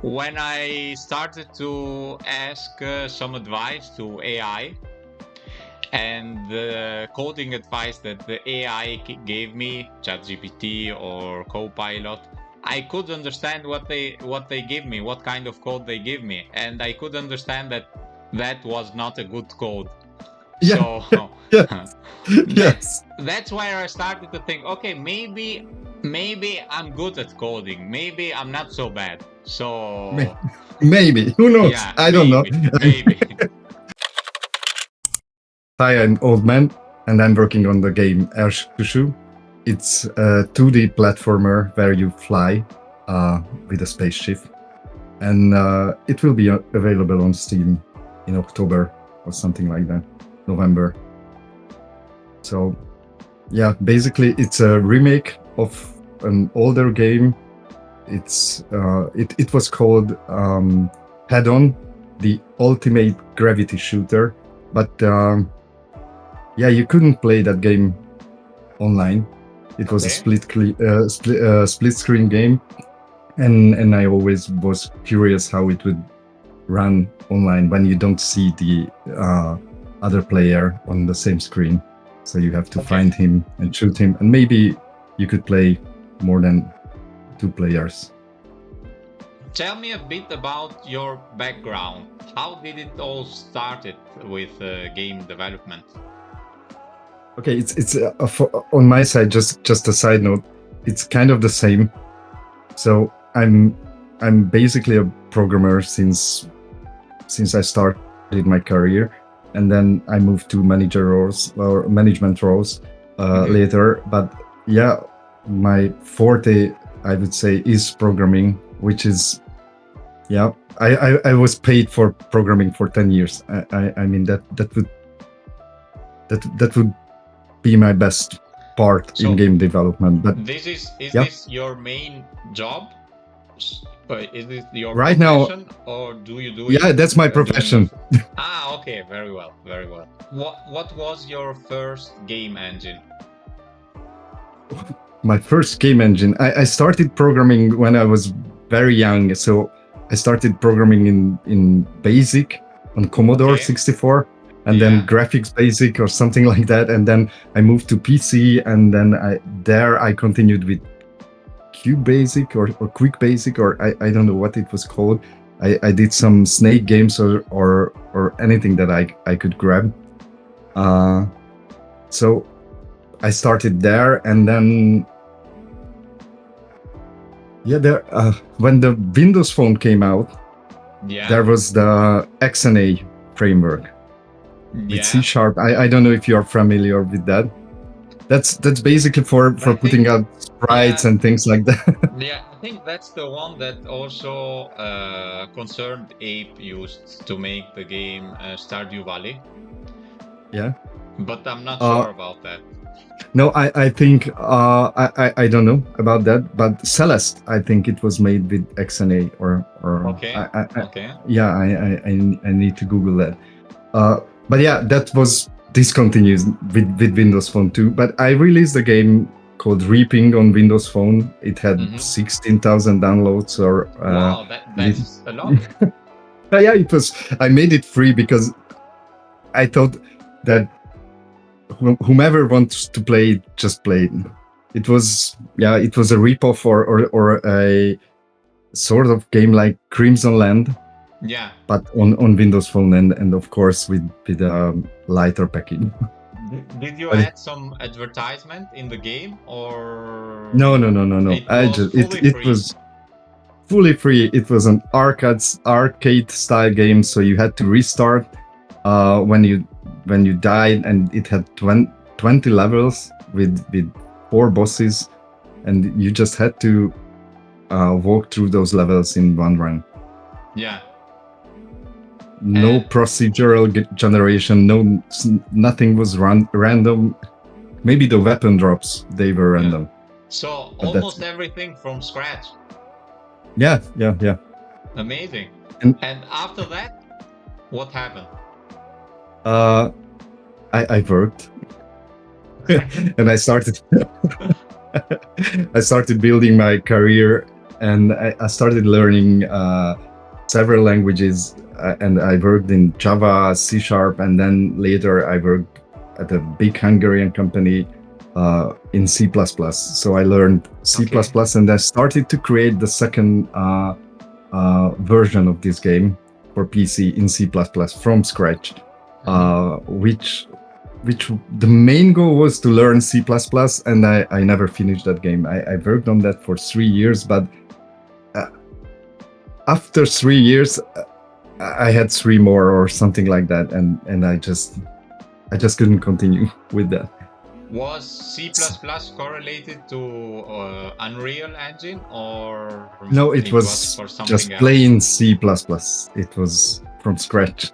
when I started to ask some advice to AI, and the coding advice that the AI gave me, ChatGPT or Copilot, I could understand what they give me, what kind of code they give me, and I could understand that that was not a good code. Yeah. So Yeah. Yes. that's why I started to think, okay, maybe I'm good at coding, maybe I'm not so bad. So Maybe. Who knows? yeah, I don't know. maybe. Hi, I'm Old Man, and I'm working on the game AirShooShoo. It's a 2D platformer where you fly with a spaceship, and it will be available on Steam in October or something like that, November. So, yeah, basically it's a remake of an older game. It was called Head-On, the ultimate gravity shooter, but yeah, you couldn't play that game online. It was a split screen game, and I always was curious how it would run online when you don't see the other player on the same screen. So you have to find him and shoot him, and maybe you could play more than 2 players. Tell me a bit about your background. How did it all started with game development? Okay, it's on my side. Just a side note, it's kind of the same. So I'm basically a programmer since I started my career, and then I moved to management roles later. But yeah, my forte, I would say, is programming, which is, yeah, I was paid for programming for 10 years. I mean that would be my best part in game development. But this is this your main job? Is this your right profession, now, or do you do yeah, it? that's my profession. Okay, very well, very well. What was your first game engine? My first game engine. I started programming when I was very young. So I started programming in BASIC on Commodore 64, and then Graphics Basic or something like that. And then I moved to PC, and then I continued with QBasic or Quick Basic, or I don't know what it was called. I did some Snake games or anything that I could grab. So I started there, and then when the Windows Phone came out, there was the XNA framework with C#. I don't know if you are familiar with that. That's basically for putting out sprites and things like that. Yeah, I think that's the one that also Concerned Ape used to make the game Stardew Valley. Yeah. But I'm not sure about that. No, I think I don't know about that, but Celeste, I think it was made with XNA or okay. Yeah, I need to Google that. But yeah, that was discontinued with Windows Phone 2. But I released a game called Reaping on Windows Phone. It had 16,000 downloads. Wow, that's a lot. Yeah, it was. I made it free because I thought that whomever wants to play it, just play it. It was a ripoff or a sort of game like Crimson Land. Yeah. But on Windows Phone and of course with a lighter package. Did you add some advertisement in the game or? No. It was fully free. It was an arcade style game, so you had to restart when you died, and it had 20 levels with 4 bosses, and you just had to walk through those levels in one run. Yeah. No procedural generation. Nothing was random. Maybe the weapon drops, they were random. So almost everything from scratch. Yeah. Amazing. And after that, what happened? I worked and I started building my career, and I started learning several languages, and I worked in Java, C Sharp, and then later I worked at a big Hungarian company in C++. So I learned C++, and I started to create the second version of this game for PC in C++ from scratch, which the main goal was to learn C++, and I never finished that game. I worked on that for 3 years, but after 3 years, I had 3 more or something like that, and I just couldn't continue with that. Was C++ correlated to Unreal Engine, or no? It was for something just else? plain C++. It was from scratch.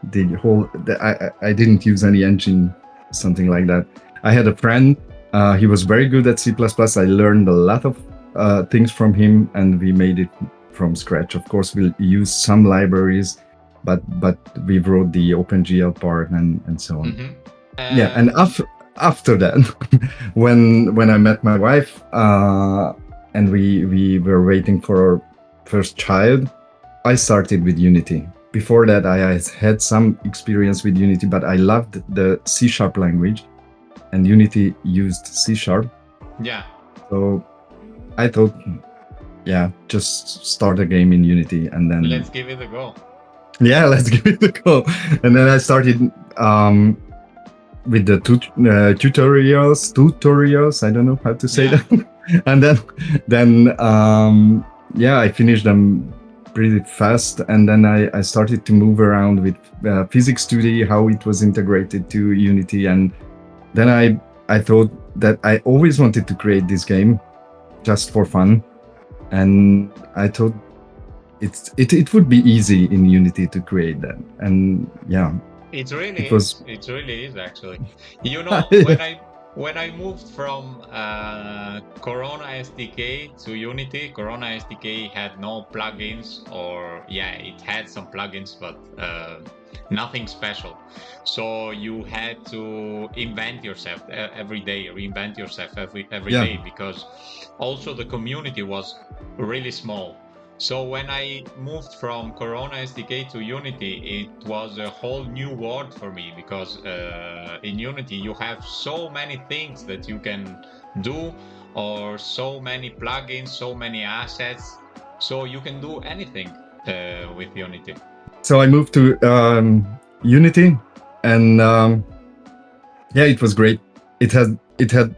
I didn't use any engine, something like that. I had a friend. He was very good at C++. I learned a lot of things from him, and we made it from scratch. Of course, we'll use some libraries, but we wrote the OpenGL part and so on. Yeah, and after that, when I met my wife, and we were waiting for our first child, I started with Unity. Before that, I had some experience with Unity, but I loved the C# language, and Unity used C#. Yeah. So I thought, yeah, just start a game in Unity, and then let's give it a go. Yeah, let's give it a go. And then I started with the tutorials. I don't know how to say that. And then yeah, I finished them pretty fast, and then I started to move around with Physics 2D, how it was integrated to Unity, and then I thought that I always wanted to create this game just for fun, and I thought it would be easy in Unity to create that, and yeah. It really is actually. You know, when I moved from Corona SDK to Unity, Corona SDK had no plugins, or it had some plugins, but nothing special. So you had to invent yourself every day, reinvent yourself every day, because also the community was really small. So when I moved from Corona SDK to Unity, it was a whole new world for me, because in Unity you have so many things that you can do, or so many plugins, so many assets, so you can do anything with Unity. So I moved to Unity, and it was great. It had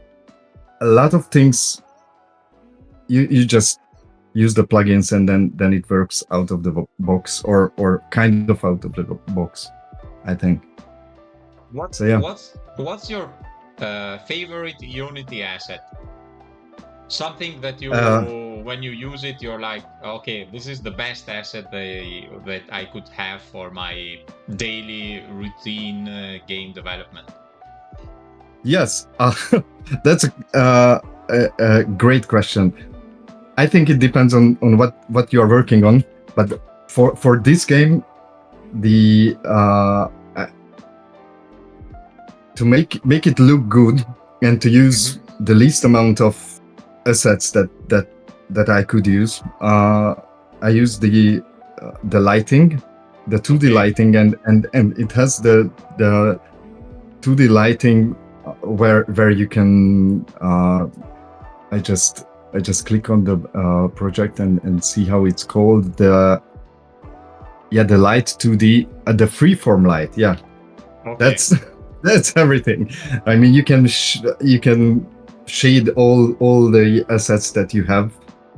a lot of things. You just use the plugins, and then it works out of the box, or kind of out of the box, I think. What's your favorite Unity asset? Something that you when you use it, you're like, okay, this is the best asset that I could have for my daily routine game development. Yes, that's a great question. I think it depends on what you are working on, but for this game, the to make it look good and to use the least amount of assets that I could use, I use the lighting, the 2D lighting, and it has the 2D lighting where you can I just click on the project and see how it's called. The light 2D, the freeform light. Yeah, okay. That's everything. I mean, you can shade all the assets that you have,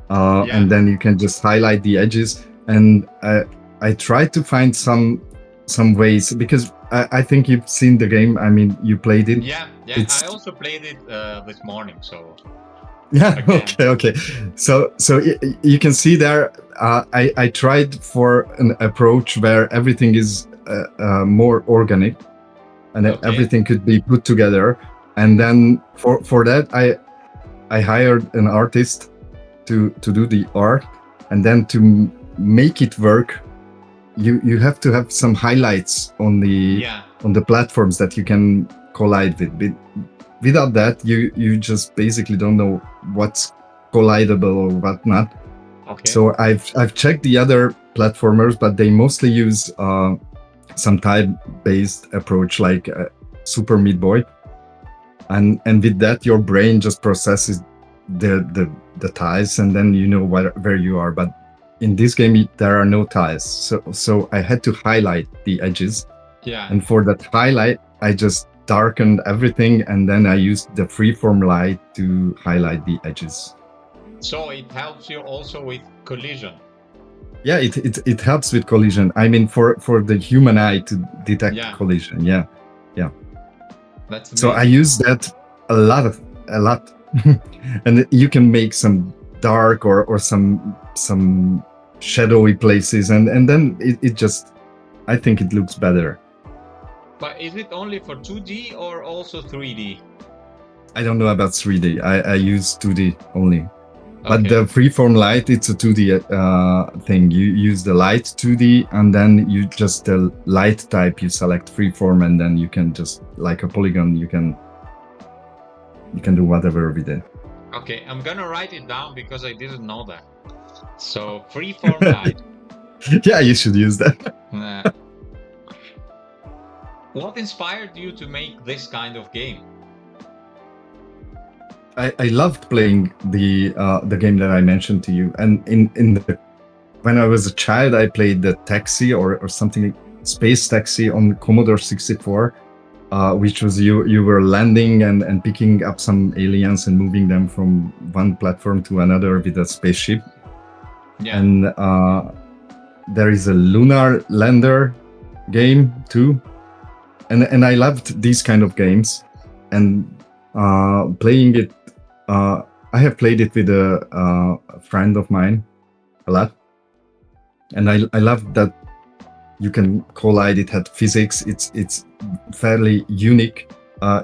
and then you can just highlight the edges. And I tried to find some ways, because I think you've seen the game. I mean, you played it. Yeah. I also played it this morning, so. Yeah. Okay. So you can see there. I tried for an approach where everything is more organic, and everything could be put together. And then for that, I hired an artist to do the art, and then to make it work, you have to have some highlights on the platforms that you can collide with. Without that, you just basically don't know what's collidable or what not. Okay. So I've checked the other platformers, but they mostly use some type-based approach like Super Meat Boy, and with that your brain just processes the tiles, and then you know where you are. But in this game there are no tiles, so I had to highlight the edges. Yeah. And for that highlight, I just darkened everything, and then I used the freeform light to highlight the edges. So it helps you also with collision. Yeah, it helps with collision. I mean, for the human eye to detect collision. Yeah. That's amazing. So I use that a lot, and you can make some dark or some shadowy places, and then it just, I think it looks better. But is it only for 2D or also 3D? I don't know about 3D. I use 2D only. But Okay. the freeform light, it's a 2D thing. You use the light 2D, and then you just the light type, you select freeform, and then you can just, like a polygon, you can do whatever with it. Okay, I'm gonna write it down because I didn't know that. So freeform light. Yeah, you should use that. What inspired you to make this kind of game? I loved playing the game that I mentioned to you, and when I was a child, I played the Taxi or something, Space Taxi on Commodore 64, which was you were landing and picking up some aliens and moving them from one platform to another with a spaceship. Yeah. And there is a Lunar Lander game too, and I loved these kind of games, and playing it. I have played it with a friend of mine a lot, and I love that you can collide. It had physics. It's fairly unique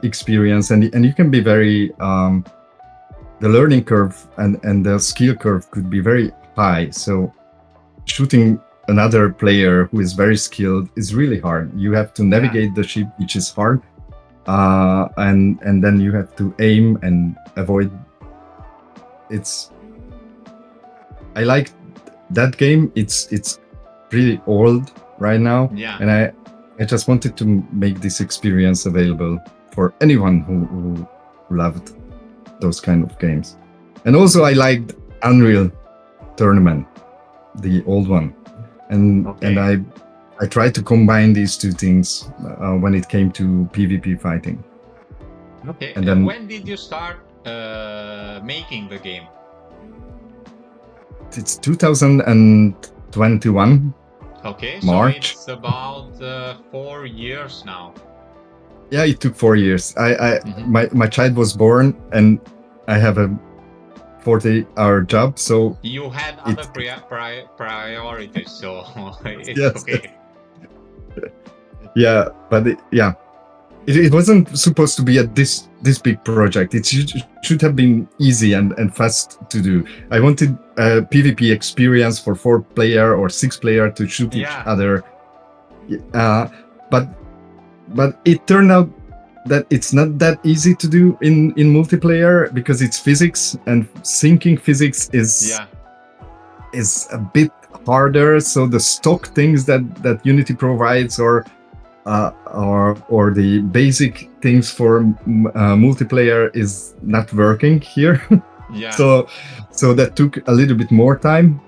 experience, and you can be very the learning curve and the skill curve could be very high. So shooting another player who is very skilled is really hard. You have to navigate the ship, which is hard, and then you have to aim and avoid. I like that game. It's really old right now, and I just wanted to make this experience available for anyone who loved those kind of games. And also I liked Unreal Tournament, the old one, and I tried to combine these two things when it came to PvP fighting. Okay. And then when did you start making the game? It's 2021. Okay, March. So it's about 4 years now. Yeah, it took 4 years. My child was born, and I have a 40-hour job, so you had other priorities, so it's yes. Okay. Yeah, but it wasn't supposed to be this big project. It should have been easy and fast to do. I wanted a PvP experience for 4-player or 6-player to shoot each other. But it turned out that it's not that easy to do in multiplayer, because it's physics, and syncing physics is a bit harder. So the stock things that Unity provides, or the basic things for multiplayer is not working here. So that took a little bit more time,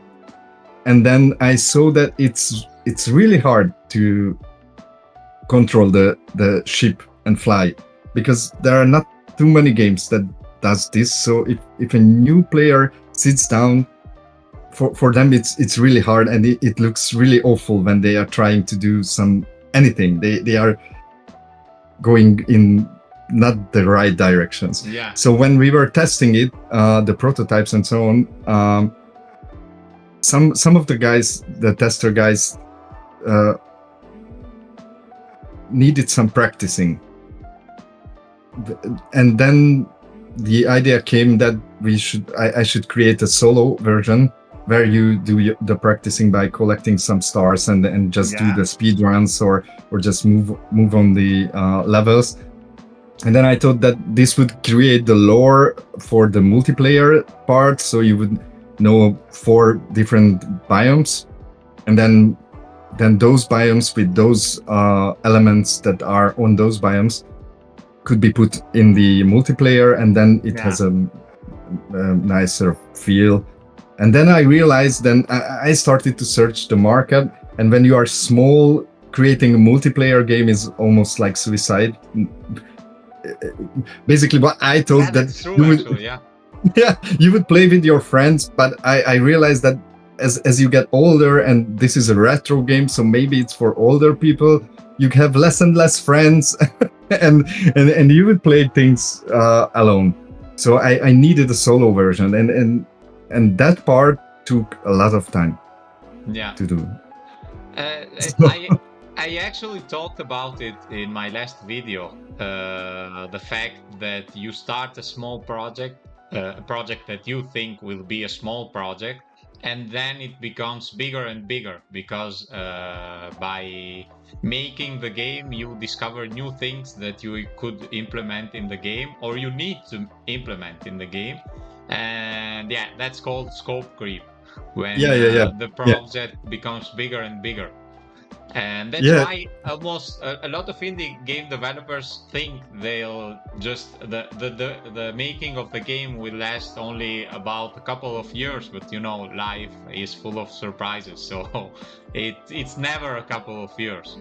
and then I saw that it's really hard to control the ship and fly, because there are not too many games that does this. So if a new player sits down, for them it's really hard, and it looks really awful when they are trying to do anything. They are going in not the right directions. So when we were testing it, the prototypes and so on, some of the guys, the tester guys, needed some practicing, and then the idea came that I should create a solo version where you do the practicing by collecting some stars and just do the speed runs or just move on the levels. And then I thought that this would create the lore for the multiplayer part, so you would 4 different biomes, and then those biomes with those elements that are on those biomes could be put in the multiplayer, and then it has a nicer feel. And then I realized, then I started to search the market, and when you are small, creating a multiplayer game is almost like suicide. Basically, what I thought that true, you would, actually, yeah. yeah, you would play with your friends, but I realized that as you get older, and this is a retro game, so maybe it's for older people, you have less and less friends, and you would play things alone. So I needed a solo version, and that part took a lot of time to do. I actually talked about it in my last video, the fact that you start a small project, a project that you think will be a small project, and then it becomes bigger and bigger, because by making the game you discover new things that you could implement in the game, or you need to implement in the game. And yeah, that's called scope creep, when the project becomes bigger and bigger. And that's why almost a lot of indie game developers think they'll just the making of the game will last only about a couple of years, but life is full of surprises, so it's never a couple of years.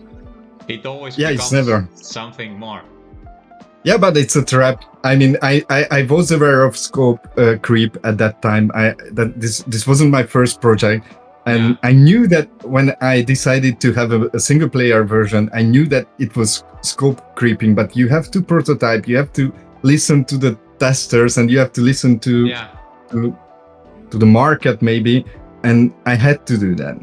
It always becomes something more. Yeah, but it's a trap. I mean, I was aware of scope creep at that time. That this wasn't my first project. And I knew that when I decided to have a single player version, I knew that it was scope creeping, but you have to prototype, you have to listen to the testers, and you have to listen to the market maybe. And I had to do that.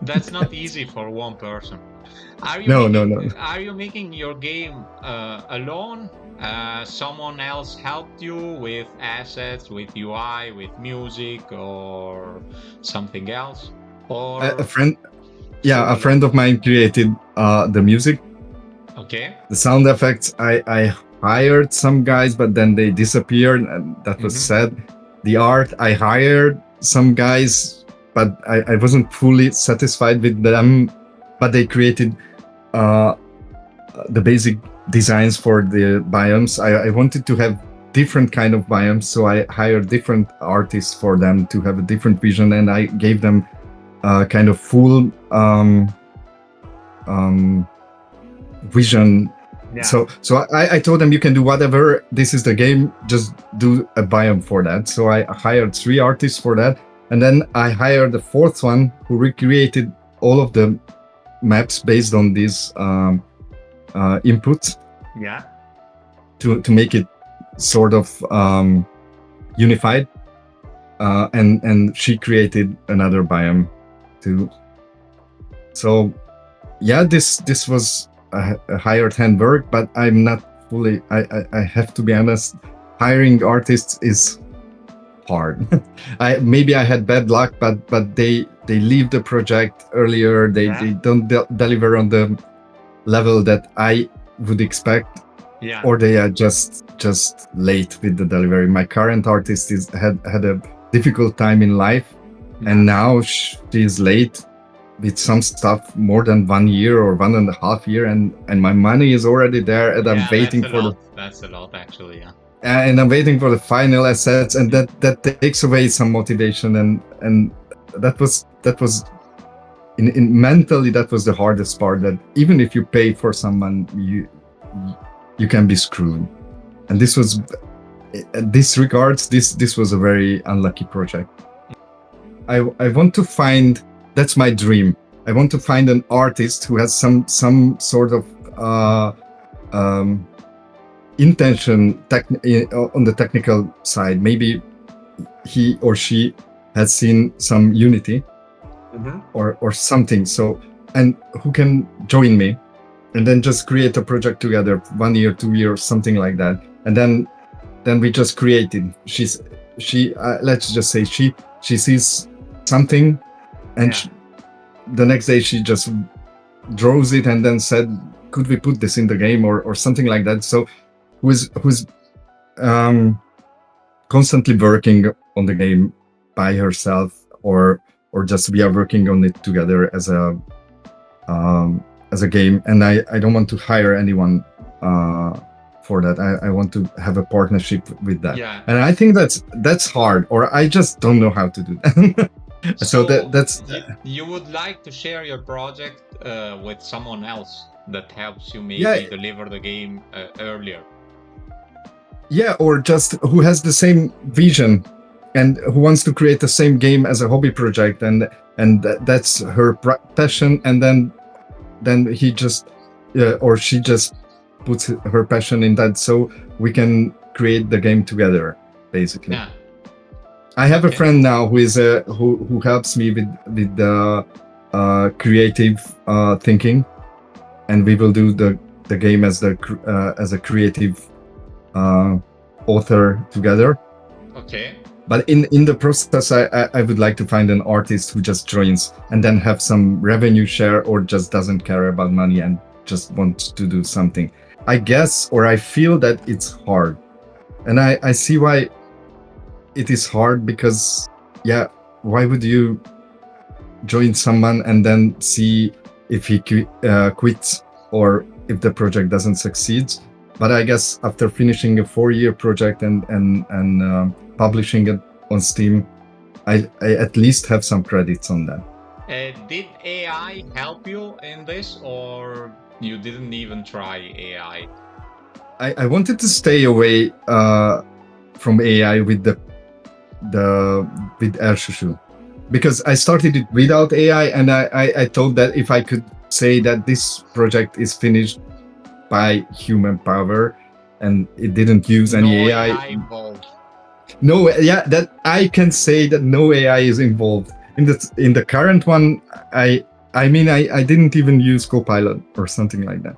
That's not easy for one person. Are you making your game alone? Someone else helped you with assets, with UI, with music, or something else? Or a friend of mine created the music. Okay. The sound effects, I hired some guys, but then they disappeared, and that was sad. The art, I hired some guys, but I wasn't fully satisfied with them. But they created the basic designs for the biomes. I wanted to have different kind of biomes, so I hired different artists for them to have a different vision, and I gave them kind of full vision. So I told them, you can do whatever, this is the game, just do a biome for that. So I hired 3 artists for that, and then I hired the 4th one who recreated all of the maps based on these inputs, to make it sort of unified, and she created another biome too. So this was a hired hand work, but I'm not fully, I have to be honest, hiring artists is hard. Maybe I had bad luck, but they leave the project earlier. They don't deliver on the level that I would expect, or they are just late with the delivery. My current artist had a difficult time in life, and now she's late with some stuff more than 1 year or 1.5 years, and my money is already there, and I'm waiting for that's a lot actually. And I'm waiting for the final assets, and that takes away some motivation, and that was in mentally, that was the hardest part, that even if you pay for someone, you can be screwed. And this was, in this regards, this was a very unlucky project. I want to find, that's my dream, I want to find an artist who has some sort of intention on the technical side. Maybe he or she has seen some Unity or something, so, and who can join me, and then just create a project together, 1 year, 2 years, something like that. And then we just created. She let's just say she sees something, and the next day she just draws it and then said, could we put this in the game, or something like that. So who's constantly working on the game by herself, or just we are working on it together as a game. And I don't want to hire anyone for that. I want to have a partnership with that. Yeah. And I think that's hard, or I just don't know how to do that. So that's you would like to share your project with someone else that helps you maybe deliver the game earlier. Yeah, or just who has the same vision and who wants to create the same game as a hobby project, and that's her passion, and then he just or she just puts her passion in that, so we can create the game together, basically. Yeah. I have a friend now who is who helps me with the creative thinking, and we will do the game as a creative author together. Okay. But in the process, I would like to find an artist who just joins and then have some revenue share, or just doesn't care about money and just wants to do something. I guess, or I feel that it's hard, and I see why it is hard, because why would you join someone and then see if he quits, or if the project doesn't succeed? But I guess after finishing a 4-year project and publishing it on Steam, I at least have some credits on that. Did AI help you in this, or you didn't even try AI? I wanted to stay away from AI with with AirShooShoo, because I started it without AI, and I thought that if I could say that this project is finished by human power and it didn't use any AI involved. No, that I can say that no AI is involved in the current one. I didn't even use Copilot or something like that.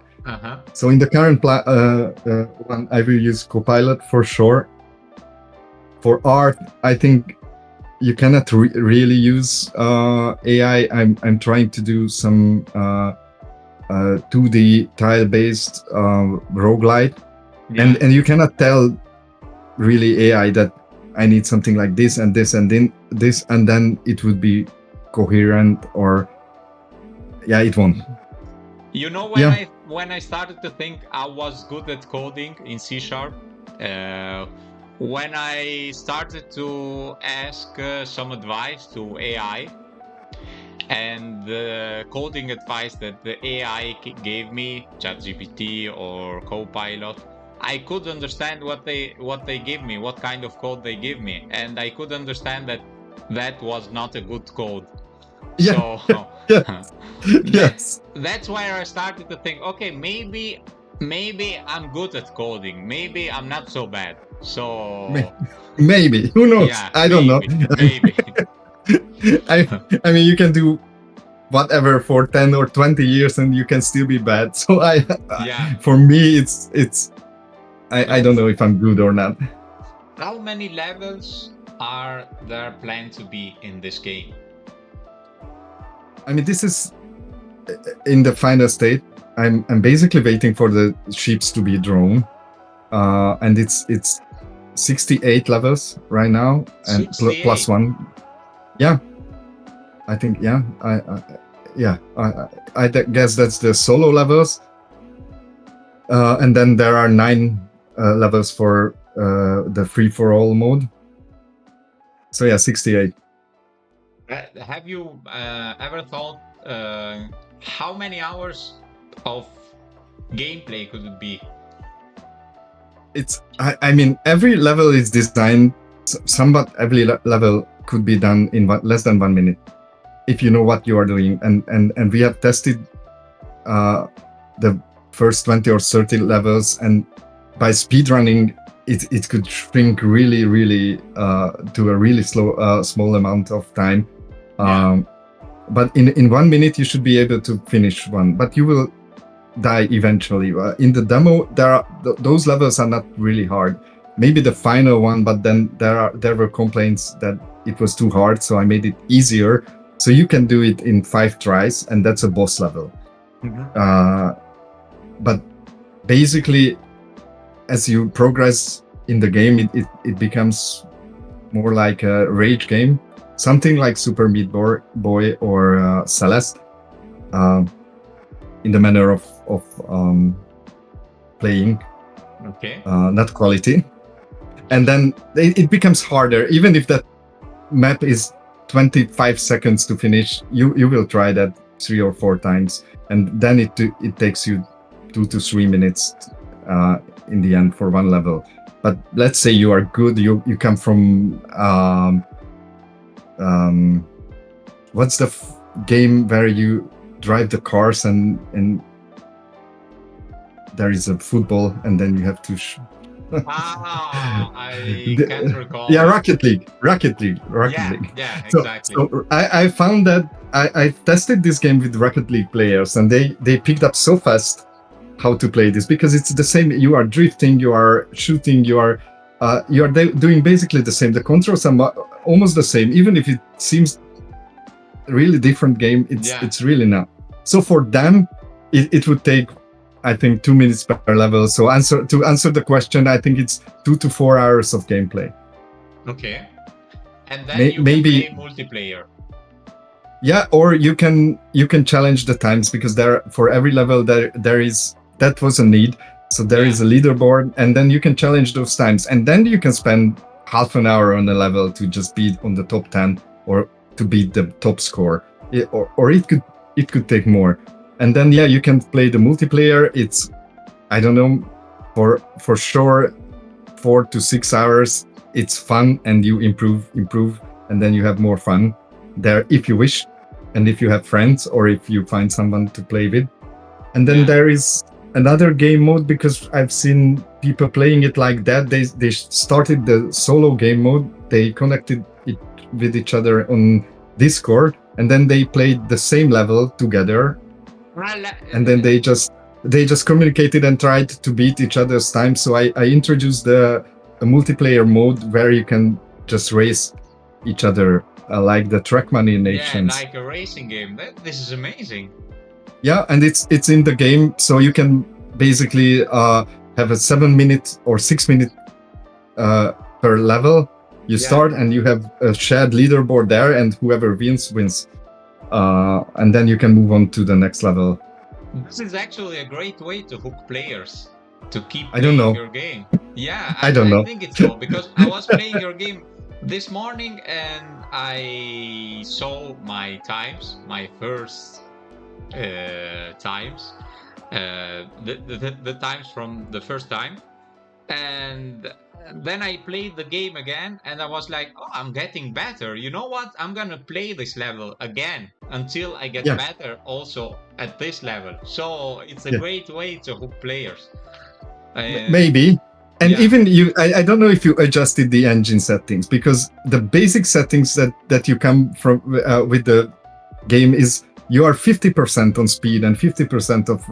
So in the current one, I will use Copilot for sure. For art, I think you cannot really use AI. I'm trying to do some 2D tile-based roguelite, and you cannot tell really AI that I need something like this and this and then this, and then it would be coherent, or it won't. You know, when I started to think I was good at coding in C#, when I started to ask some advice to AI, and the coding advice that the AI gave me, ChatGPT or Copilot, I could understand what they give me, what kind of code they give me, and I could understand that was not a good code. So yes, that's why I started to think, okay, maybe I'm good at coding, maybe I'm not so bad. So maybe, who knows? I don't know. Maybe. I mean, you can do whatever for 10 or 20 years and you can still be bad. So for me, it's I don't know if I'm good or not. How many levels are there planned to be in this game? I mean, this is in the final state. I'm basically waiting for the ships to be drawn, and it's 68 levels right now, and plus one. Yeah, I think I guess that's the solo levels, and then there are 9 levels for the free-for-all mode. So 68. Have you ever thought how many hours of gameplay could it be? I mean, every level is designed somewhat. Every level could be done in less than 1 minute if you know what you are doing, and we have tested the first 20 or 30 levels, and by speedrunning it could shrink really to a really small amount of time. But in 1 minute you should be able to finish one, but you will die eventually. In the demo, those levels are not really hard. Maybe the final one, but then there were complaints that it was too hard, so I made it easier. So you can do it in 5 tries, and that's a boss level. But basically, as you progress in the game, it becomes more like a rage game, something like Super Meat Boy or Celeste, in the manner of playing, Okay. not quality. And then it becomes harder, even if that map is 25 seconds to finish. You will try that 3 or 4 times, and then it takes you 2 to 3 minutes in the end for one level. But let's say you are good, you come from what's the game where you drive the cars and there is a football and then you have to I can't recall. Yeah, Rocket League. Yeah, exactly. So I found that I tested this game with Rocket League players, and they picked up so fast how to play this, because it's the same. You are drifting, you are shooting, you are doing basically the same. The controls are almost the same, even if it seems really different game. It's really not. So for them, it would take, I think, 2 minutes per level. So to answer the question, I think it's 2 to 4 hours of gameplay. Okay. And then you maybe can play multiplayer. Yeah, or you can challenge the times, because for every level that was a need. So there is a leaderboard, and then you can challenge those times, and then you can spend half an hour on a level to just be on the top 10 or to beat the top score. Or it could take more. And then you can play the multiplayer. It's, I don't know, for sure 4 to 6 hours. It's fun, and you improve, and then you have more fun there if you wish, and if you have friends or if you find someone to play with. And then there is another game mode, because I've seen people playing it like that. They started the solo game mode. They connected it with each other on Discord, and then they played the same level together. And then they just communicated and tried to beat each other's time. So I introduced a multiplayer mode where you can just race each other, like the Trackmania Nations. Yeah, like a racing game. This is amazing. Yeah, and it's in the game, so you can basically have a 7-minute or 6-minute per level. You start, and you have a shared leaderboard there, and whoever wins. And then you can move on to the next level. This is actually a great way to hook players to keep I don't know. your game. Yeah, I don't know. I think it's so, because I was playing your game this morning, and I saw my times, my first times, the times from the first time, and then I played the game again, and I was like, oh, I'm getting better. You know what? I'm gonna play this level again until I get better also at this level. So it's a great way to hook players. Maybe. And even I don't know if you adjusted the engine settings, because the basic settings that you come from with the game is you are 50% on speed and 50% of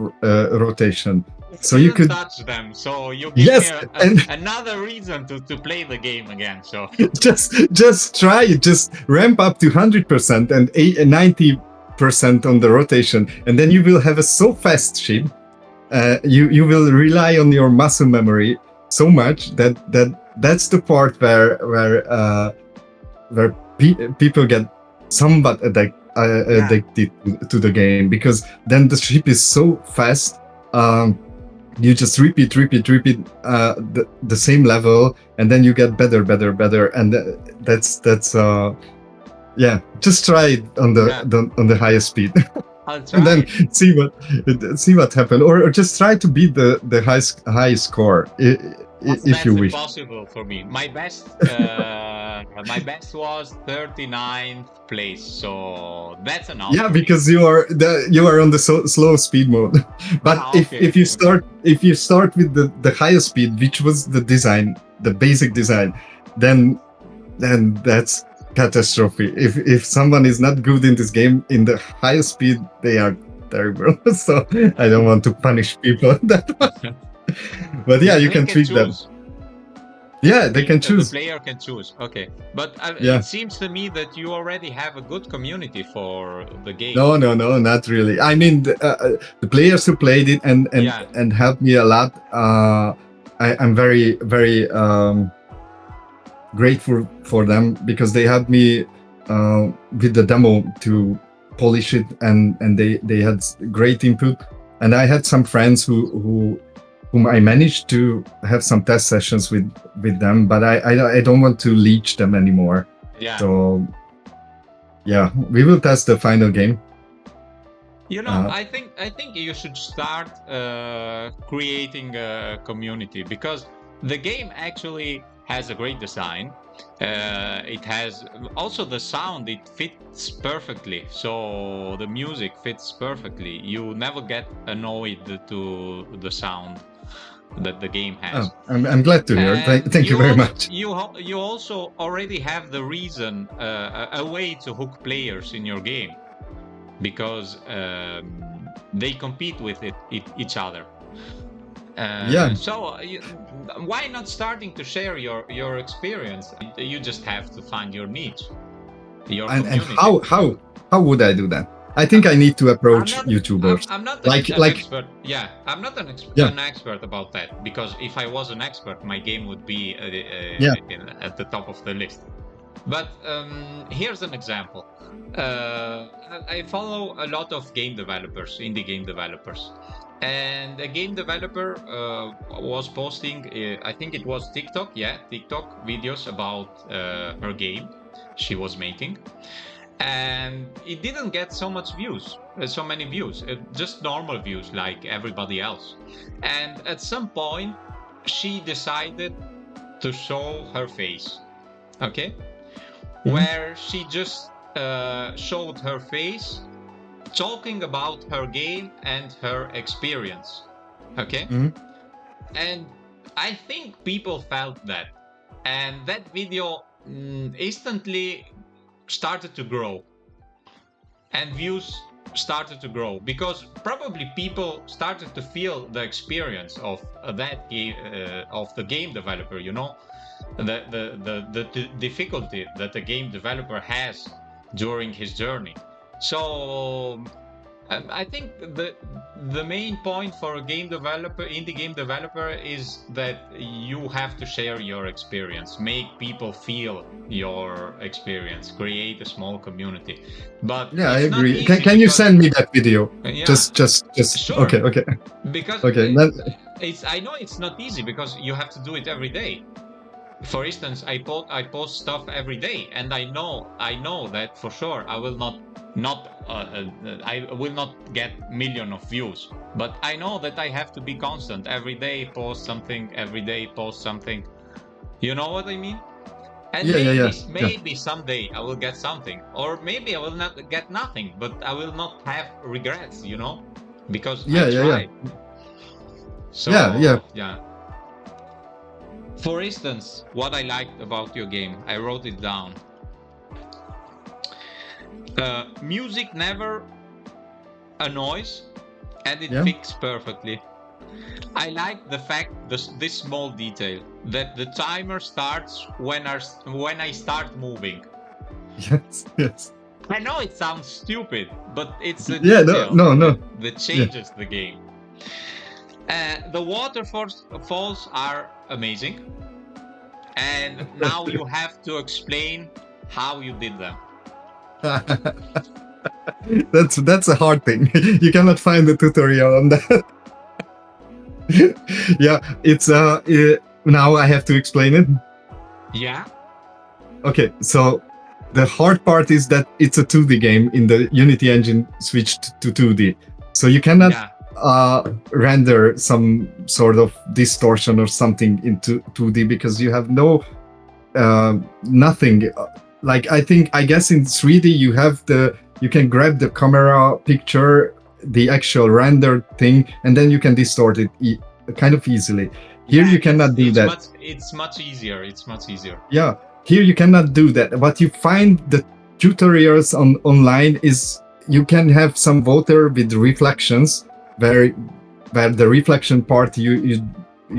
rotation. So you could touch them. So you give me another reason to play the game again. So just try it. Just ramp up to 100% and 90% on the rotation, and then you will have a so fast ship. You will rely on your muscle memory so much that's the part where people get somewhat addicted to the game, because then the ship is so fast. You just repeat the same level, and then you get better, and that's just try it on the highest speed. I'll try. And then see what happens, or just try to beat the highest score if you wish. That's impossible for me. My best was 39th place, so that's enough. Yeah, because you are on the slow speed mode. But if you start with the highest speed, which was the basic design, then that's catastrophe. If someone is not good in this game in the highest speed, they are terrible. So I don't want to punish people that much. But you can treat them. Yeah, they can choose. The player can choose. Okay, but it seems to me that you already have a good community for the game. No, not really. I mean, the players who played it and helped me a lot. I'm very very grateful for them because they helped me with the demo to polish it, and they had great input. And I had some friends whom I managed to have some test sessions with them, but I don't want to leech them anymore. Yeah. So yeah, we will test the final game. You know, I think you should start creating a community, because the game actually has a great design. It has also the sound, it fits perfectly, so the music fits perfectly. You never get annoyed to the sound that the game has. Oh, I'm glad to hear. Thank you very much. You also already have the reason, a way to hook players in your game, because they compete with each other. Yeah. So why not starting to share your experience? You just have to find your niche, your community. And how would I do that? I think I need to approach YouTubers. I'm not like an expert. Yeah, I'm not an expert about that, because if I was an expert, my game would be at the top of the list. But here's an example. I follow a lot of game developers, indie game developers. And a game developer was posting, I think it was TikTok videos about her game she was making. And it didn't get so many views, just normal views like everybody else. And at some point, she decided to show her face, okay? Mm-hmm. Where she just showed her face talking about her game and her experience, okay? Mm-hmm. And I think people felt that, and that video instantly started to grow, and views started to grow, because probably people started to feel the experience of that of the game developer, you know, the difficulty that the game developer has during his journey. So I think the main point for a game developer, indie game developer, is that you have to share your experience, make people feel your experience, create a small community. But yeah, I agree. Can you send me that video? Yeah, just sure. Okay. Because I know it's not easy, because you have to do it every day. For instance, I post stuff every day, and I know that for sure I will not get million of views, but I know that I have to be constant. Every day post something, you know what I mean? And maybe someday I will get something, or maybe I will not get nothing, but I will not have regrets, you know, because I tried. So yeah. For instance, what I liked about your game, I wrote it down. Music never annoys, and it fits perfectly. I like the fact, this small detail, that the timer starts when I start moving. Yes. I know it sounds stupid, but it's a detail that changes the game. The waterfalls are amazing, and now you have to explain how you did them. That's a hard thing. You cannot find a tutorial on that. Yeah, it's now I have to explain it. Yeah. Okay, so the hard part is that it's a 2D game. In the Unity engine switched to 2D, so you cannot render some sort of distortion or something into 2D, because you have nothing. Like I guess in 3D you can grab the camera picture, the actual render thing, and then you can distort it kind of easily. Here you cannot do that. It's much easier. Yeah, here you cannot do that. What you find the tutorials online is you can have some water with reflections, where the reflection part you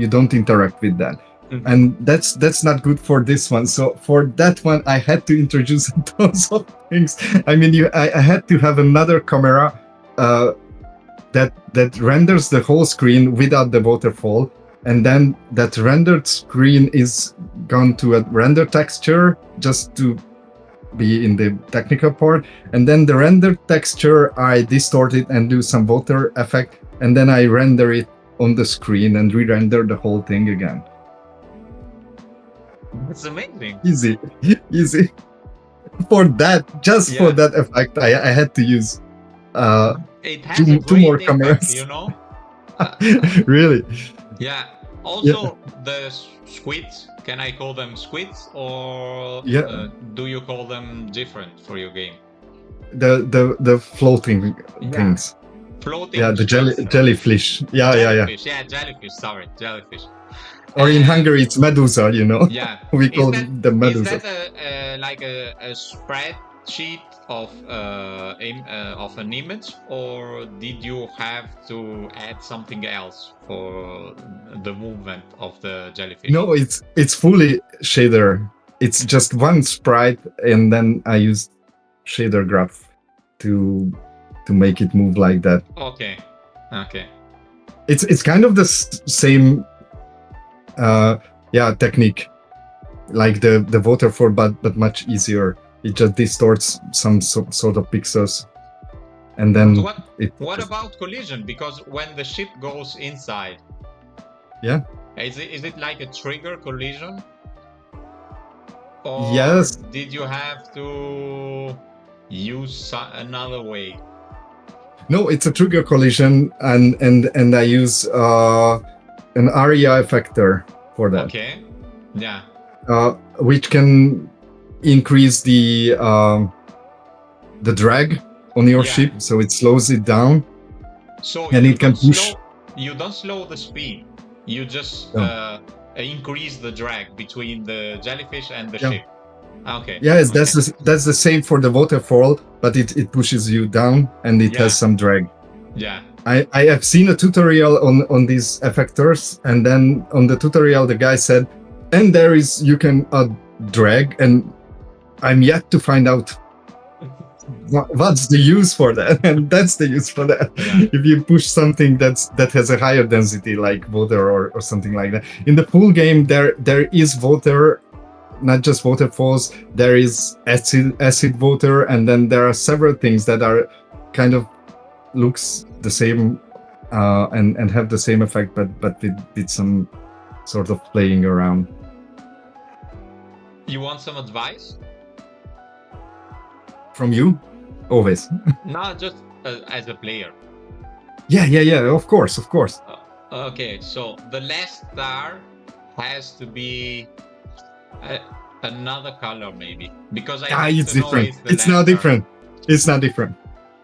don't interact with that. Mm-hmm. And that's not good for this one. So for that one, I had to introduce tons of things. I mean, I had to have another camera that renders the whole screen without the waterfall, and then that rendered screen is gone to a render texture just to be in the technical part, and then the rendered texture I distort it and do some water effect, and then I render it on the screen and re-render the whole thing again. It's amazing. Easy. For that, for that effect, I had to use it has two more effect, cameras. you know. Really? Yeah. Also, the squids. Can I call them squids, or do you call them different for your game? The floating things. Floating. Yeah, the jellyfish. Jellyfish. Yeah, jellyfish. Sorry, jellyfish. Or in Hungary, it's medusa. You know. Yeah. We call it the medusa. Is that like a spreadsheet of an image, or did you have to add something else for the movement of the jellyfish? No, it's fully shader. It's just one sprite, and then I use shader graph to make it move like that. Okay. It's kind of the same technique like the waterfall, but much easier. It just distorts some sort of pixels, and then what about collision? Because when the ship goes inside, is it like a trigger collision? Or yes. Did you have to use another way? No, it's a trigger collision, and I use an ARIA effector for that. Okay. Yeah. Which can increase the drag on your ship, so it slows it down. So and it can push. You don't slow the speed. You just increase the drag between the jellyfish and the ship. Okay. Yes, that's the same for the waterfall, but it pushes you down and it has some drag. Yeah. I have seen a tutorial on these effectors, and then on the tutorial the guy said, and you can add drag, and I'm yet to find out what's the use for that, and that's the use for that. If you push something that has a higher density like water or something like that. In the full game there is water, not just waterfalls, there is acid water, and then there are several things that are kind of looks the same and have the same effect, but with some sort of playing around. You want some advice? From you? Always. Not just as a player. Yeah, of course. Okay, so the last star has to be another color, maybe, because it's different. It's not different. It's not different.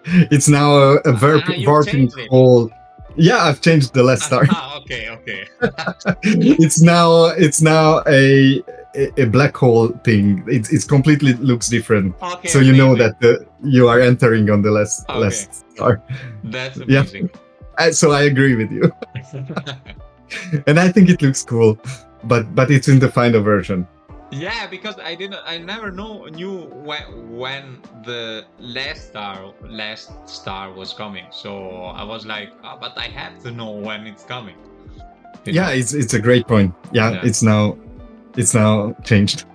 It's now a warping hole. Yeah, I've changed the last star. Okay. It's now a black hole thing. It's completely looks different. Okay, so you know that you are entering on the last star. That's amazing. So I agree with you. And I think it looks cool, but it's in the final version. Yeah, because I never knew when the last star was coming. So I was like, but I have to know when it's coming. It's a great point. Yeah, it's now changed.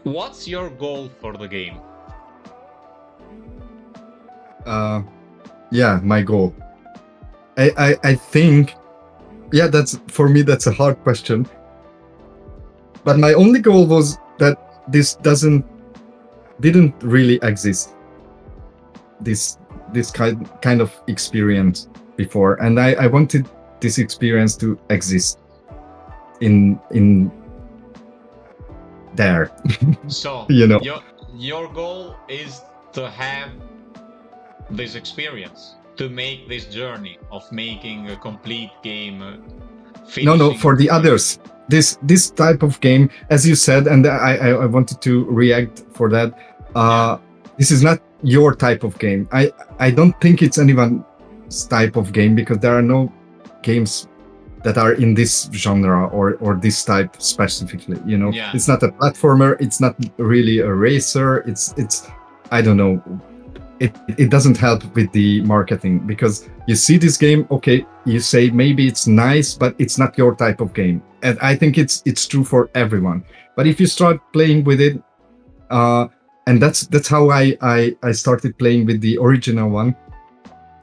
What's your goal for the game? My goal. I think, that's for me. That's a hard question. But my only goal was that this didn't really exist. This kind of experience before, and I wanted this experience to exist in there. So your goal is to have this experience, to make this journey of making a complete game. No, for the others. This type of game, as you said, and I wanted to react for that. This is not your type of game. I don't think it's anyone's type of game, because there are no games that are in this genre or this type specifically. It's not a platformer. It's not really a racer. It's I don't know. it doesn't help with the marketing, because you see this game, okay, you say maybe it's nice, but it's not your type of game. And I think it's true for everyone. But if you start playing with it, and that's how I started playing with the original one,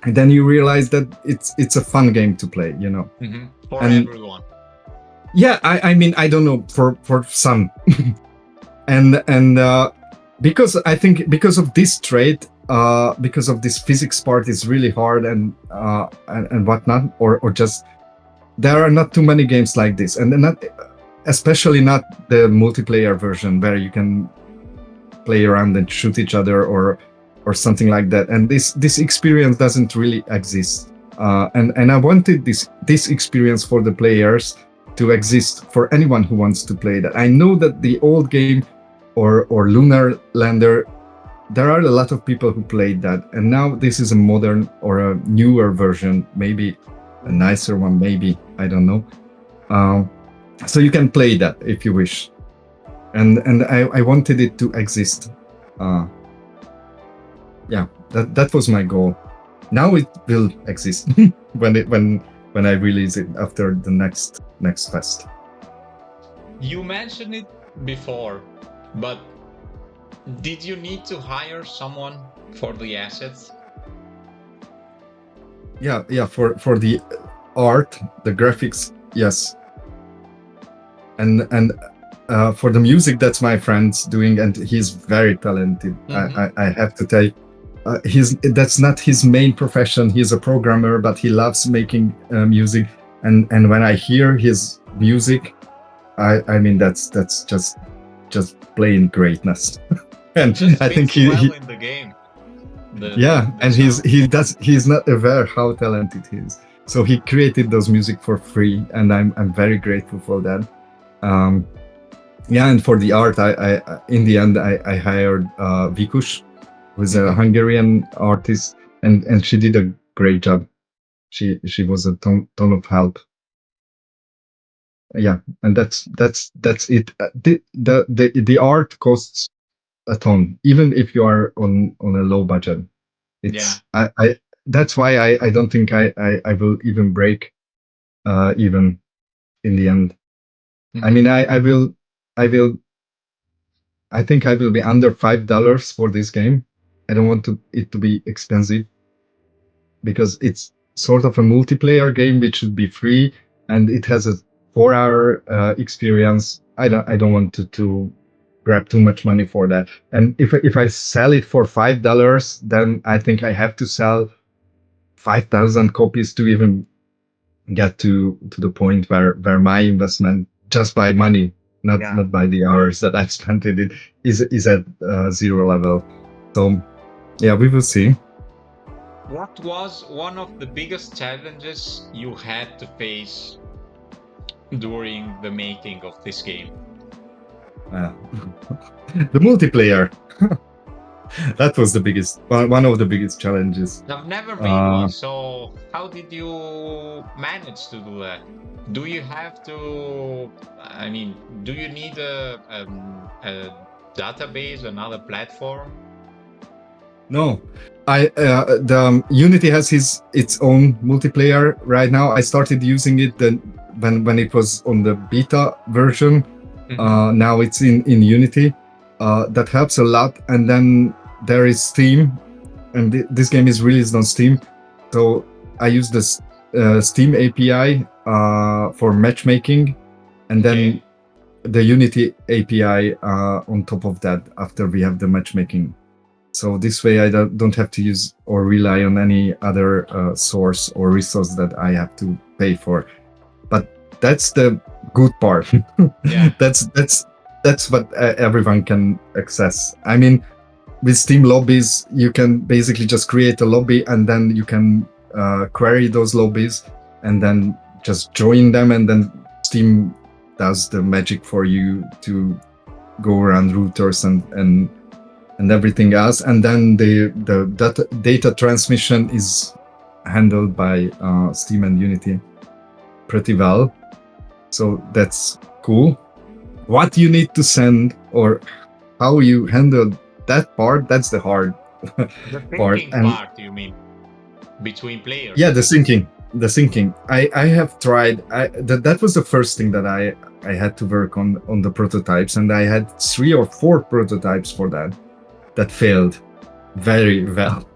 and then you realize that it's a fun game to play, you know. Mm-hmm. For And everyone. yeah, I mean, I don't know, for some. and because I think because of this trait, because of this physics part is really hard and whatnot, or just there are not too many games like this, and not especially not the multiplayer version where you can play around and shoot each other or something like that. And this experience doesn't really exist. And I wanted this experience for the players to exist for anyone who wants to play that. I know that the old game or Lunar Lander, there are a lot of people who played that, and now this is a modern or a newer version, maybe a nicer one, maybe, I don't know. So you can play that if you wish, and I wanted it to exist. Yeah, that was my goal. Now it will exist when I release it after the next fest. You mentioned it before, but did you need to hire someone for the assets? Yeah, for the art, the graphics, yes. And for the music, that's my friend's doing, and he's very talented. Mm-hmm. I have to tell you, that's not his main profession. He's a programmer, but he loves making music. And when I hear his music, I mean that's just plain greatness. And Just I think fits he well in the game. yeah, The and sound. he's not aware how talented he is. So he created those music for free, and I'm very grateful for that. Yeah, and for the art, I in the end I hired Vikush, who's a Hungarian artist, and she did a great job. She was a ton of help. Yeah, and that's it. The art costs a ton, even if you are on a low budget. Yeah. It's I that's why I don't think I will even break even in the end. I Mm-hmm. mean, I will I think I will be under $5 for this game. I don't want it to be expensive, because it's sort of a multiplayer game which should be free, and it has a 4-hour experience. I don't want to grab too much money for that. And if I sell it for $5, then I think I have to sell 5,000 copies to even get to the point where my investment just by money, Yeah. not by the hours that I've spent in it, is at zero level. So yeah, we will see. What was one of the biggest challenges you had to face during the making of this game? The multiplayer. That was the biggest one of the biggest challenges. I've never made one, so how did you manage to do that? Do you have to, I mean, do you need a database, another platform? No, the Unity has its own multiplayer right now. I started using it then when it was on the beta version. Now it's in Unity. That helps a lot. And then there is Steam, and this game is released on Steam. So I use this Steam API for matchmaking, and then the Unity API on top of that after we have the matchmaking. So this way I don't have to use or rely on any other source or resource that I have to pay for. But that's the good part. Yeah. That's what everyone can access. I mean, with Steam lobbies, you can basically just create a lobby, and then you can query those lobbies and then just join them, and then Steam does the magic for you to go around routers and everything else. And then the data transmission is handled by Steam and Unity pretty well. So that's cool. What you need to send or how you handle that part, that's the hard The part. thinking And part, you mean, between players? yeah, the syncing. I have tried. That was the first thing that I had to work on the prototypes, and I had 3 or 4 prototypes for that failed very well.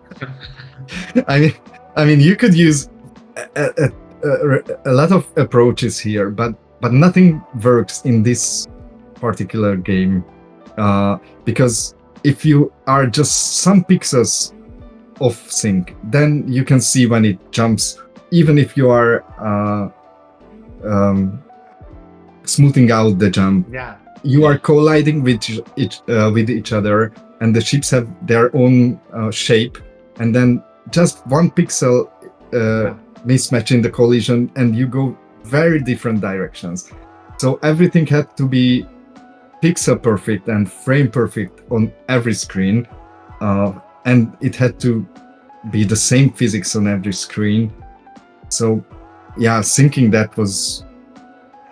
I mean, you could use a lot of approaches here, but nothing works in this particular game, because if you are just some pixels off sync, then you can see when it jumps, even if you are smoothing out the jump. Yeah. You are colliding with each other, and the ships have their own shape, and then just one pixel mismatch in the collision, and you go very different directions. So everything had to be pixel perfect and frame perfect on every screen, and it had to be the same physics on every screen. So yeah, syncing that was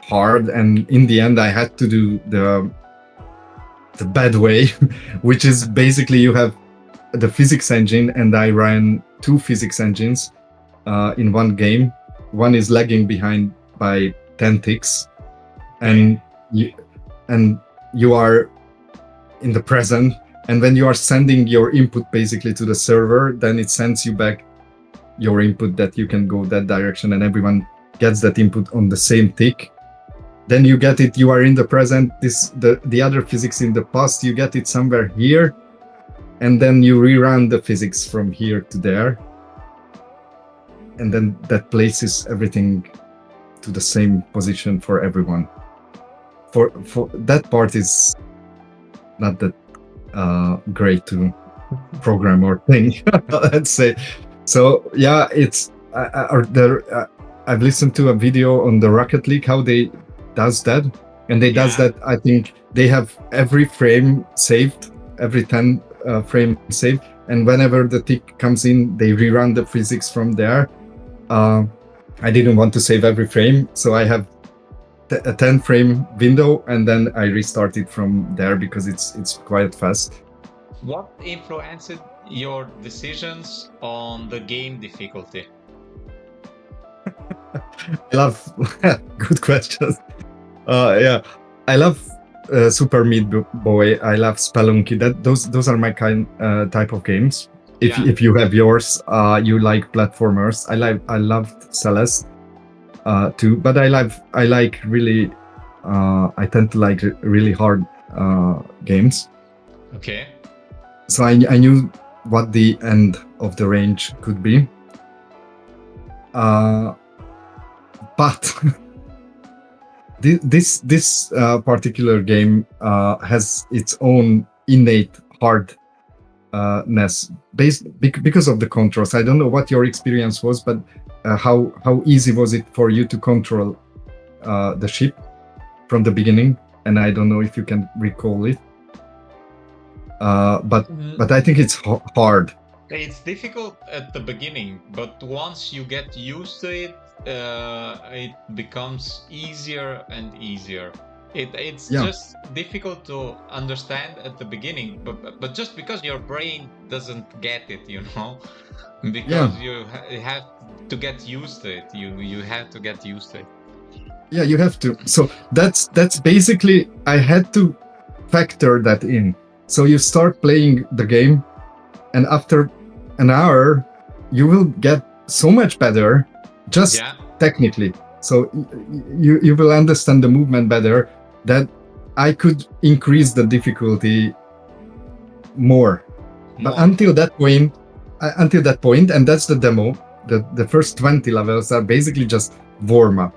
hard, and in the end I had to do the bad way, which is basically you have the physics engine, and I ran 2 physics engines in one game. One is lagging behind by 10 ticks, and you are in the present, and when you are sending your input basically to the server, then it sends you back your input that you can go that direction, and everyone gets that input on the same tick. Then you get it, you are in the present, the other physics in the past, you get it somewhere here, and then you rerun the physics from here to there, and then that places everything to the same position for everyone. For that part is not that great to program or thing, let's say. So yeah, it's I've listened to a video on the Rocket League how they does that, and they does that. I think they have every frame saved, every 10 frame saved, and whenever the tick comes in, they rerun the physics from there. I didn't want to save every frame, so I have a 10 frame window, and then I restart it from there because it's quite fast. What influenced your decisions on the game difficulty? I love good questions. Yeah, I love Super Meat Boy. I love Spelunky. Those are my type of games. If you have yours, you like platformers. I loved Celeste too, but I like really. I tend to like really hard games. Okay. So I knew what the end of the range could be. But this particular game has its own innate hardness because of the controls. I don't know what your experience was, but how easy was it for you to control the ship from the beginning? And I don't know if you can recall it. But I think it's hard. It's difficult at the beginning, but once you get used to it, it becomes easier and easier. It's just difficult to understand at the beginning, but just because your brain doesn't get it, because you have to get used to it. You have to get used to it. Yeah, you have to. So that's basically, I had to factor that in. So you start playing the game, and after an hour, you will get so much better, just technically. So you will understand the movement better, that I could increase the difficulty more. But until that point, and that's the demo, the first 20 levels are basically just warm up.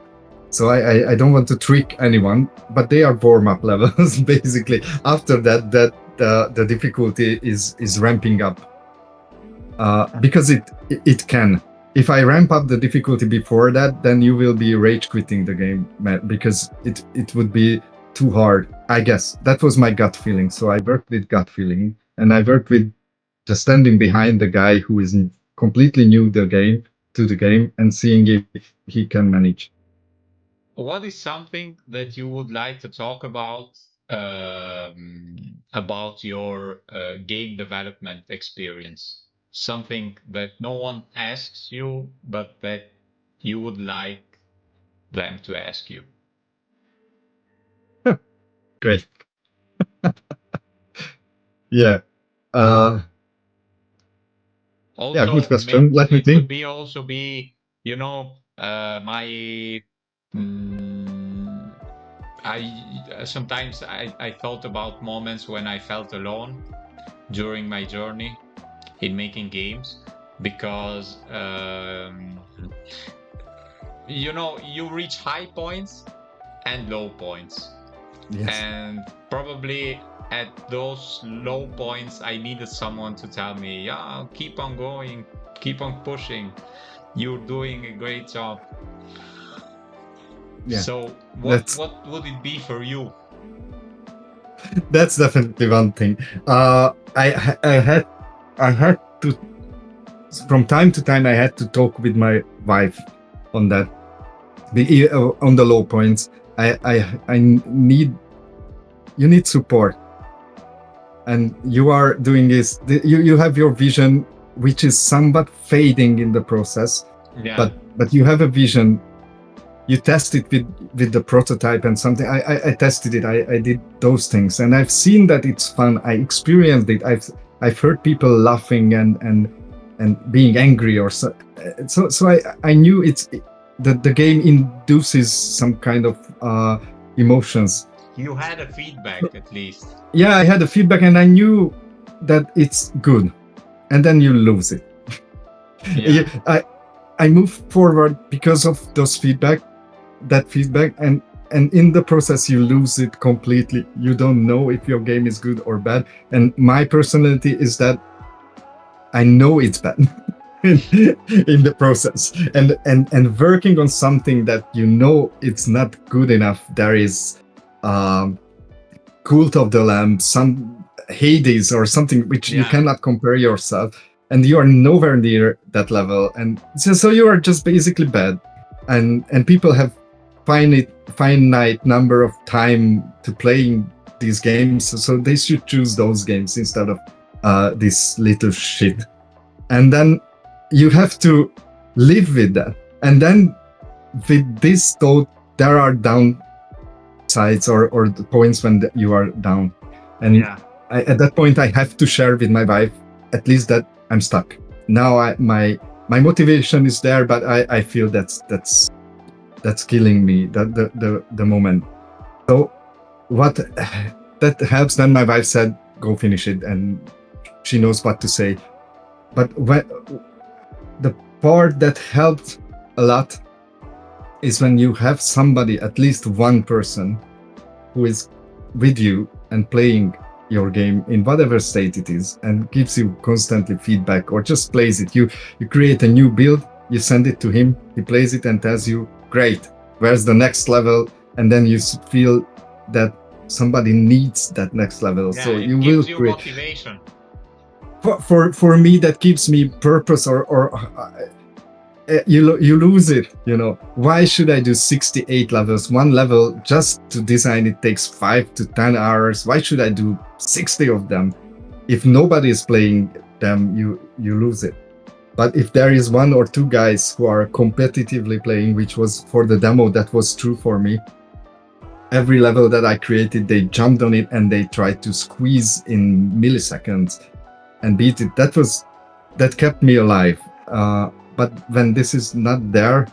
So I don't want to trick anyone, but they are warm up levels basically. After that, the difficulty is ramping up, because it can. If I ramp up the difficulty before that, then you will be rage quitting the game, because it would be too hard. I guess that was my gut feeling. So I worked with gut feeling, and I worked with just standing behind the guy who is completely new to the game, and seeing if he can manage. What is something that you would like to talk about about your game development experience. Something that no one asks you, but that you would like them to ask you. Great. Yeah. Yeah, good Also, question. Let me it could think. be also be, my. Mm, I sometimes I thought about moments when I felt alone during my journey in making games because you reach high points and low points, Yes. and probably at those low points I needed someone to tell me, yeah, keep on going, keep on pushing, you're doing a great job. Yeah. So That's what would it be for you? that's definitely one thing. I had to, from time to time I had to talk with my wife on that. On the low points, I need you need support, and you are doing this. You have your vision, which is somewhat fading in the process, Yeah. but you have a vision. You test it with the prototype and something. I tested it. I did those things, and I've seen that it's fun. I experienced it. I've heard people laughing and being angry or so. I knew the game induces some kind of emotions. You had a feedback at least. Yeah, I had a feedback, and I knew that it's good, and then you lose it. Yeah. I move forward because of those feedback, and in the process you lose it completely. You don't know if your game is good or bad. And my personality is that I know it's bad in the process, and working on something that you know it's not good enough. There is Cult of the Lamb, some Hades or something which you Yeah. cannot compare yourself, and you are nowhere near that level, and so you are just basically bad, and people have finite number of time to playing these games, so they should choose those games instead of this little shit. And then you have to live with that, and then with this thought there are downsides or the points when you are down, and Yeah. at that point I have to share with my wife at least that I'm stuck now. My motivation is there, but I feel that's killing me, the moment. So what that helps, then my wife said go finish it, and she knows what to say. But when the part that helped a lot is when you have somebody, at least one person, who is with you and playing your game in whatever state it is, and gives you constantly feedback or just plays it. You create a new build, you send it to him, he plays it and tells you, great, where's the next level? And then you feel that somebody needs that next level. Yeah, So it you will gives you create. motivation. For me, that gives me purpose, or you lose it. Why should I do 68 levels? One level just to design it takes 5 to 10 hours. Why should I do 60 of them? If nobody is playing them, you lose it. But if there is one or two guys who are competitively playing, which was for the demo, that was true for me. Every level that I created, they jumped on it and they tried to squeeze in milliseconds and beat it. That kept me alive. But when this is not there,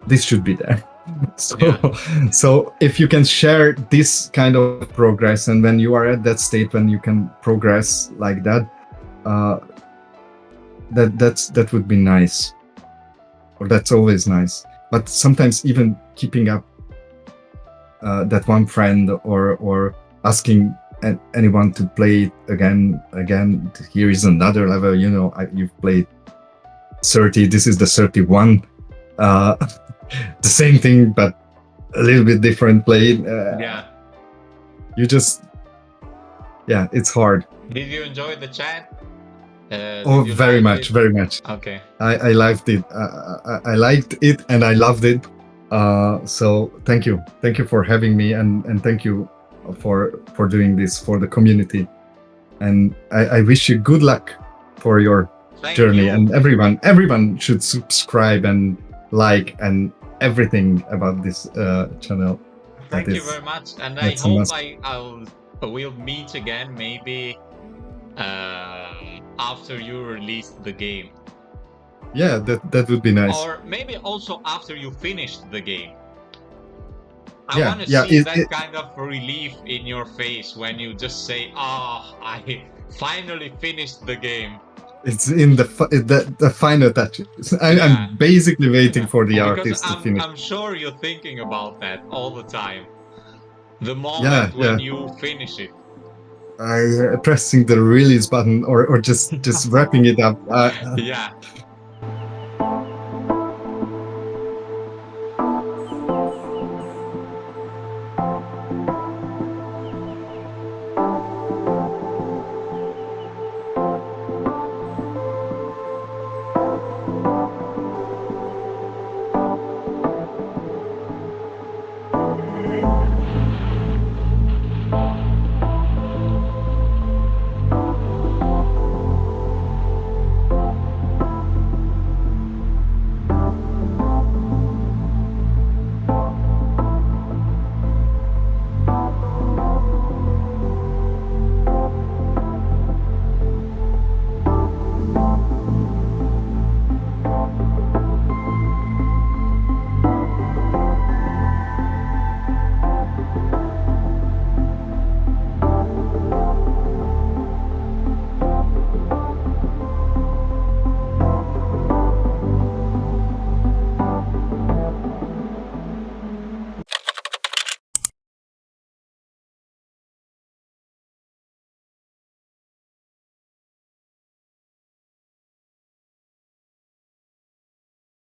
this should be there. So if you can share this kind of progress, and when you are at that state when you can progress like that, that would be nice, or that's always nice. But sometimes even keeping up that one friend, or asking anyone to play it again. Here is another level. You've played 30. This is the 31. The same thing, but a little bit different play. You just, it's hard. Did you enjoy the chat? Very much. Okay. I liked it. I liked it and I loved it. So thank you for having me, and thank you for doing this for the community, and I wish you good luck for your Thank journey. you. And everyone should subscribe and like and everything about this channel. Thank That you is- very much, and I that's a hope must. we'll meet again maybe after you release the game, Yeah, that would be nice. or maybe also after you finished the game. I Yeah, want to yeah, see that kind of relief in your face when you just say, "Oh, I finally finished the game." It's in the final touches. Yeah. I'm basically waiting for the Because artist to finish. I'm sure you're thinking about that all the time. The moment when you finish it. Pressing the release button or just wrapping it up. Yeah.